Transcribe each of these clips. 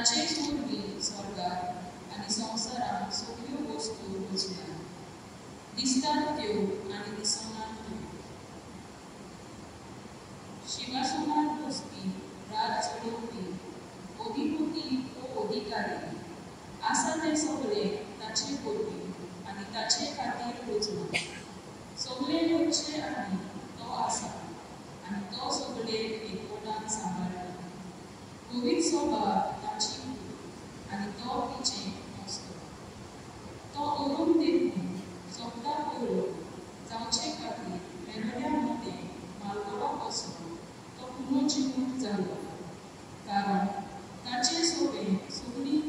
ताचे सोडवी स्वर्गात आनी संवसारांत सगळ्यो वस्तू रचल्या दिसतात त्यो आनी दिसनात त्यो शिवासनार बसपी राज चलोवपी अधिपती वो अधिकारी आसा ते सगळे ताचे करपी आनी ताचे खातीर रचना सगळे लोकचे आनी तो आसा आनी तो सगळे एकवटान सांबाळटा पवित्र सभा ताची आनी तो तिचे असतो तो अरुण देखून सोपता पयलो जावचे खातीर वेगळ्या मध्ये मालवडो पासून तो पुनर्जिवीत जालो कारण ताचे सोबे सगळी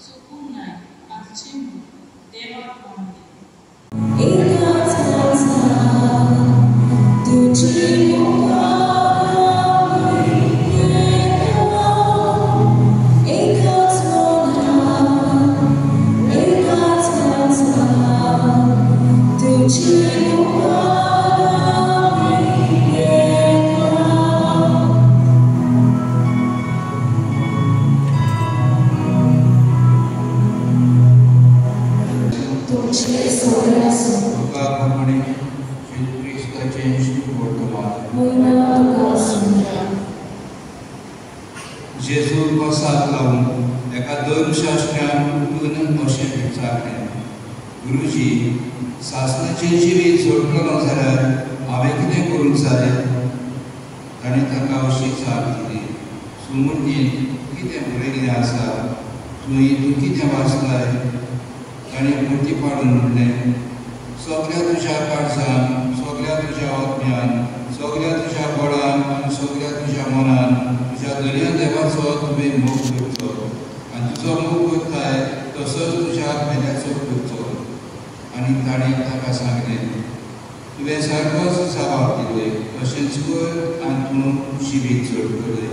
सुकून नाय आमचे देवाक मानले जेजू बसाक लावून एका धर्मशास्त्रान उठून अशें विचारलें गुरुजी सासणाचें जिवीत जोडटलो जाल्यार हांवें कितें करूंक जाय ताणें ताका अशी जाप दिली सुमतीन कितें बरयल्लें आसा तूं कितें वाचलाय ताणें मुर्ती पाडून म्हणलें सगळ्या तुज्या काळजान सगळ्या तुज्या आत्म्यान सगळ्या तुज्या बळान आनी सगळ्या तुज्या मनान तुज्या दर्या देवाचो तुवें मोग करचो आनी तुजो मोग करताय तसोच तुज्या आत्म्याचो करचो आनी ताणें ताका सांगलें तुवें सारकोच जबाब दिले तशेंच कर आनी तूं जिवीत जोडटलें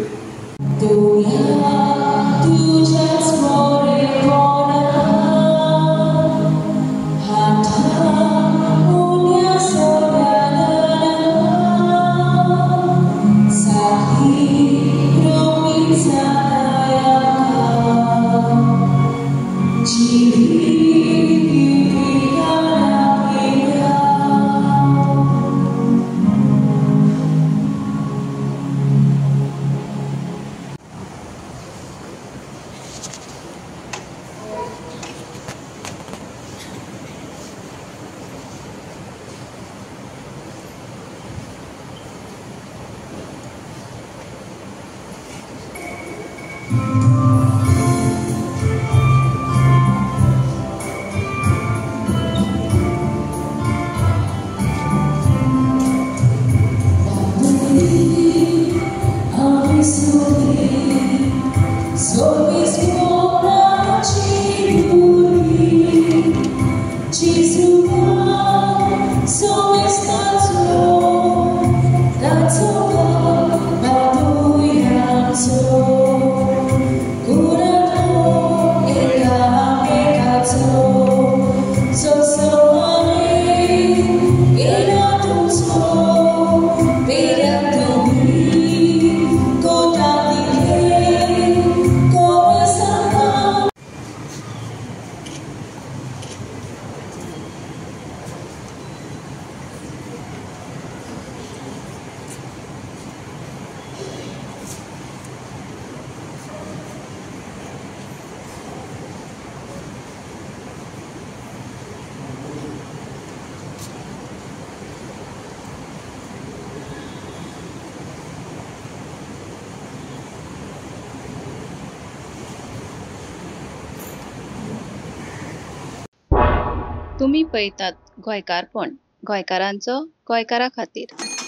तुम्ही पळयतात गोंयकारपण गोंयकारांचो गोंयकारा खातीर।